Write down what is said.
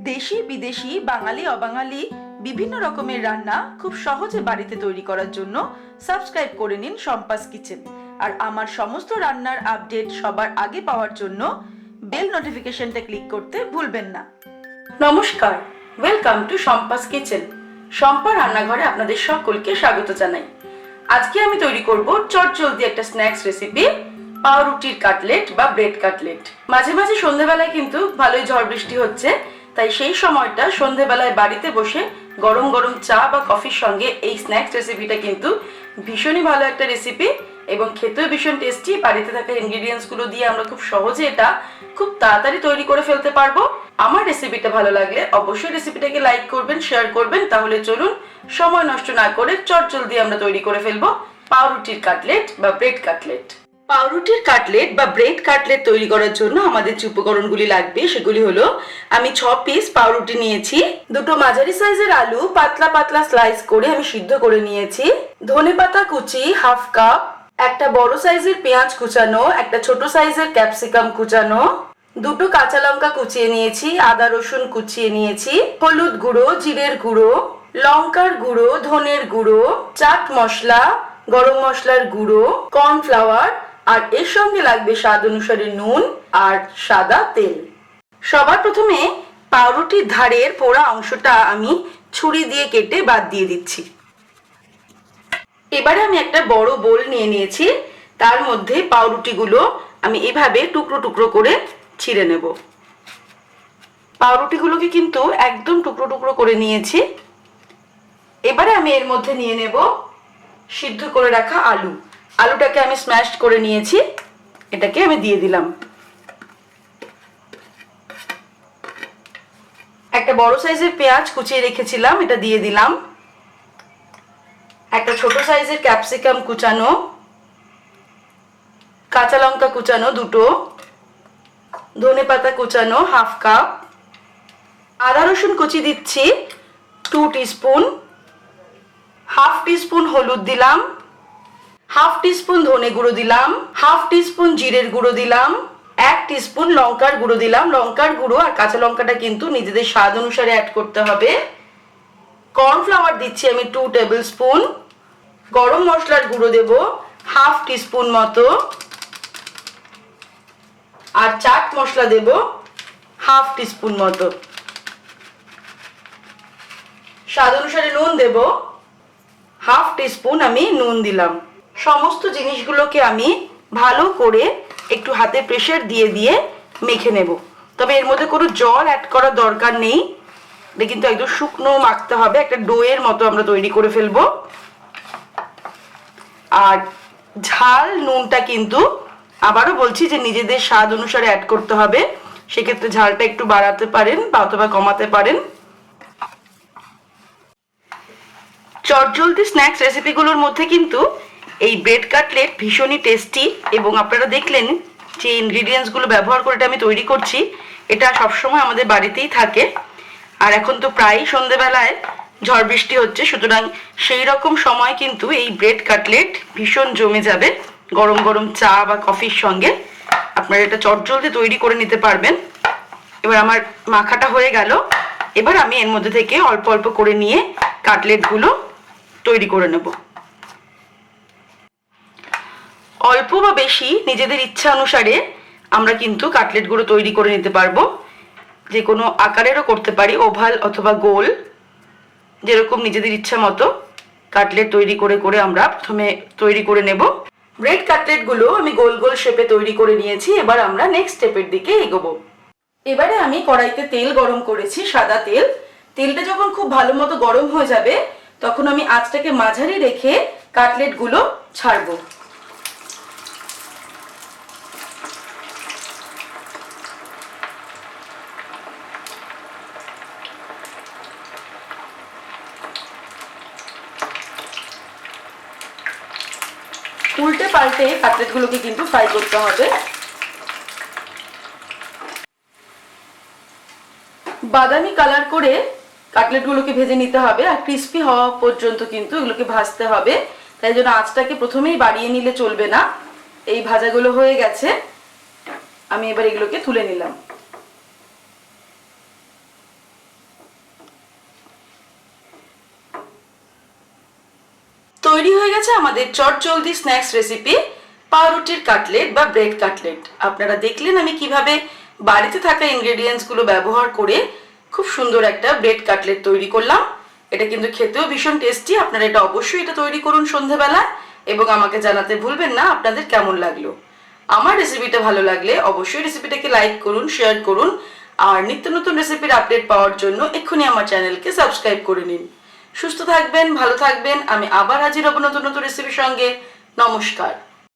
দেশি বিদেশি বাঙালি অবাঙালি বিভিন্ন রকমের রান্না খুব সহজে বাড়িতে তৈরি করার জন্য সাবস্ক্রাইব করে নিন শম্পাস কিচেন। আর আমার সমস্ত রান্নার আপডেট সবার আগে পাওয়ার জন্য বেল নোটিফিকেশনটা ক্লিক করতে ভুলবেন না। নমস্কার, welcome to Shampa's kitchen. Shampa রান্নাঘরে আপনাদের সকলকে স্বাগত জানাই। আজকে আমি তৈরি করব চটজলদি একটা স্ন্যাক্স রেসিপি, পাউরুটির কাটলেট বা ব্রেড কাটলেট। মাঝে মাঝে সন্ধ্যেবেলায় কিন্তু ভালোই ঝড় বৃষ্টি হচ্ছে, তাই সেই সময়টা সন্ধ্যেবেলায় বাড়িতে বসে গরম গরম চা বা কফির সঙ্গে এই স্ন্যাক্স রেসিপিটা কিন্তু ভীষণই ভালো একটা রেসিপি এবং খেতেও ভীষণ টেস্টি। বাড়িতে থাকা ইনগ্রেডিয়েন্টস গুলো দিয়ে আমরা খুব সহজে এটা খুব তাড়াতাড়ি তৈরি করে ফেলতে পারবো। আমার রেসিপিটা ভালো লাগলে অবশ্যই রেসিপিটাকে লাইক করবেন, শেয়ার করবেন। তাহলে চলুন সময় নষ্ট না করে চটজলদি আমরা তৈরি করে ফেলবো পাউরুটির কাটলেট বা ব্রেড কাটলেট। পাউরুটির কাটলেট বা ব্রেড কাটলেট তৈরি করার জন্য আমাদের যে উপকরণগুলি লাগবে সেগুলি হলো, আমি 6 পিস পাউরুটি নিয়েছি, দুটো মাঝারি সাইজের আলু পাতলা পাতলা স্লাইস করে আমি সিদ্ধ করে নিয়েছি, ধনেপাতা কুচি হাফ কাপ, একটা বড় সাইজের পেঁয়াজ কুচানো, একটা ছোট সাইজের ক্যাপসিকাম কুচানো, দুটো কাঁচা লঙ্কা কুচিয়ে নিয়েছি, আদা রসুন কুচিয়ে নিয়েছি, হলুদ গুঁড়ো, জিরের গুঁড়ো, লঙ্কার গুঁড়ো, ধনের গুঁড়ো, চাট মশলা, গরম মশলার গুঁড়ো, কর্নফ্লাওয়ার, আর এর সঙ্গে লাগবে স্বাদ অনুসারে নুন আর সাদা তেল। সবার প্রথমে পাউরুটির ধারের পোড়া অংশটা আমি ছুরি দিয়ে কেটে বাদ দিয়ে দিচ্ছি। এবারে আমি একটা বড় বোল নিয়ে নিয়েছি, তার মধ্যে পাউরুটিগুলো আমি এভাবে টুকরো টুকরো করে ছিঁড়ে নেব। পাউরুটিগুলোকে কিন্তু একদম টুকরো টুকরো করে নিয়েছি। এবারে আমি এর মধ্যে নিয়ে নেব সিদ্ধ করে রাখা আলু। আলুটাকে আমি স্ম্যাশ করে নিয়েছি, এটাকে আমি দিয়ে দিলাম। একটা বড় সাইজের পেঁয়াজ কুচিয়ে রেখেছিলাম, এটা দিয়ে দিলাম। একটা ছোট সাইজের ক্যাপসিকাম কুচানো, কাঁচা লঙ্কা কুচানো দুটো, ধনেপাতা কুচানো হাফ কাপ, আদা রসুন কুচি দিচ্ছি 2 টিস্পুন, হাফ টিস্পুন হলুদ দিলাম, হাফ টিস্পুন ধনে গুঁড়ো দিলাম, হাফ টিস্পুন জিরের গুঁড়ো দিলাম, 1 টিস্পুন লঙ্কার গুঁড়ো দিলাম। লঙ্কার গুঁড়ো আর কাঁচা লঙ্কাটা কিন্তু নিজেদের স্বাদ অনুসারে অ্যাড করতে হবে। কর্নফ্লাওয়ার দিচ্ছি আমি 2 টেবিল স্পুন, গরম মশলার গুঁড়ো দেব হাফ টিস্পুন মতো, আর চাট মশলা দেব হাফ টিস্পুন মতো, স্বাদ অনুসারে নুন দেব হাফ টিস্পুন, আমি নুন দিলাম। সমস্ত জিনিসগুলোকে আমি ভালো করে একটু হাতে প্রেসার দিয়ে দিয়ে মেখে নেব। তবে এর মধ্যে কোনো জল অ্যাড করার দরকার নেই, এটা কিন্তু একদম শুকনো মাখতে হবে, একটা ডোয়ের মতো আমরা তৈরি করে ফেলবো। আর ঝাল নুনটা কিন্তু আবারও বলছি যে নিজেদের স্বাদ অনুসারে অ্যাড করতে হবে, সেক্ষেত্রে ঝালটা একটু বাড়াতে পারেন বা অথবা কমাতে পারেন। চটজলদি স্ন্যাক্স রেসিপিগুলোর মধ্যে কিন্তু এই ব্রেড কাটলেট ভীষণই টেস্টি, এবং আপনারা দেখলেন যে ইনগ্রিডিয়েন্টসগুলো ব্যবহার করে আমি তৈরি করছি, এটা সবসময় আমাদের বাড়িতেই থাকে। আর এখন তো প্রায়ই সন্ধেবেলায় ঝড় বৃষ্টি হচ্ছে, সুতরাং সেই রকম সময় কিন্তু এই ব্রেড কাটলেট ভীষণ জমে যাবে গরম গরম চা বা কফির সঙ্গে। আপনারা এটা চটজলদি তৈরি করে নিতে পারবেন। এবার আমার মাখাটা হয়ে গেল, এবার আমি এর মধ্যে থেকে অল্প অল্প করে নিয়ে কাটলেটগুলো তৈরি করে নেব। অল্প বা বেশি নিজেদের ইচ্ছা অনুসারে আমরা কিন্তু কাটলেটগুলো তৈরি করে নিতে পারবো। যে কোনো আকারেরও করতে পারি, ওভাল অথবা গোল, যেরকম নিজেদের ইচ্ছা মতো কাটলেট তৈরি করে করে আমরা প্রথমে তৈরি করে নেব। ব্রেড কাটলেটগুলো আমি গোল গোল শেপে তৈরি করে নিয়েছি। এবার আমরা নেক্সট স্টেপের দিকে এগোবো। এবারে আমি কড়াইতে তেল গরম করেছি, সাদা তেল। তেলটা যখন খুব ভালো মতো গরম হয়ে যাবে তখন আমি আঁচটাকে মাঝারি রেখে কাটলেটগুলো ছাড়বো। উল্টে পাল্টে কাটলেটগুলোকে কিন্তু ফ্রাই করতে হবে। বাদামি কালার করে কাটলেটগুলোকে ভেজে নিতে হবে, আর ক্রিস্পি হওয়া পর্যন্ত কিন্তু এগুলোকে ভাজতে হবে। তাই জন্য আঁচটাকে প্রথমেই বাড়িয়ে নিলে চলবে না। এই ভাজাগুলো হয়ে গেছে, আমি এবার এগুলোকে তুলে নিলাম। আমাদের চটজলদি স্ন্যাক্স রেসিপি পাউরুটির কাটলেট বা ব্রেড কাটলেট। আপনারা দেখলেন আমি কিভাবে বাড়িতে থাকা ইনগ্রেডিয়েন্টস গুলো ব্যবহার করে খুব সুন্দর একটা ব্রেড কাটলেট তৈরি করলাম। এটা কিন্তু খেতেও ভীষণ টেস্টি। আপনারা এটা অবশ্যই তৈরি করুন সন্ধ্যাবেলা এবং আমাকে জানাতে ভুলবেন না আপনাদের কেমন লাগলো। আমার রেসিপিটা ভালো লাগলে অবশ্যই রেসিপিটাকে লাইক করুন, শেয়ার করুন, আর নিত্য নতুন রেসিপির আপডেট পাওয়ার জন্য এক্ষুনি আমার চ্যানেলকে সাবস্ক্রাইব করে নিন। সুস্থ থাকবেন, ভালো থাকবেন। আমি আবার হাজির হব নতুন নতুন রেসিপির সঙ্গে। নমস্কার।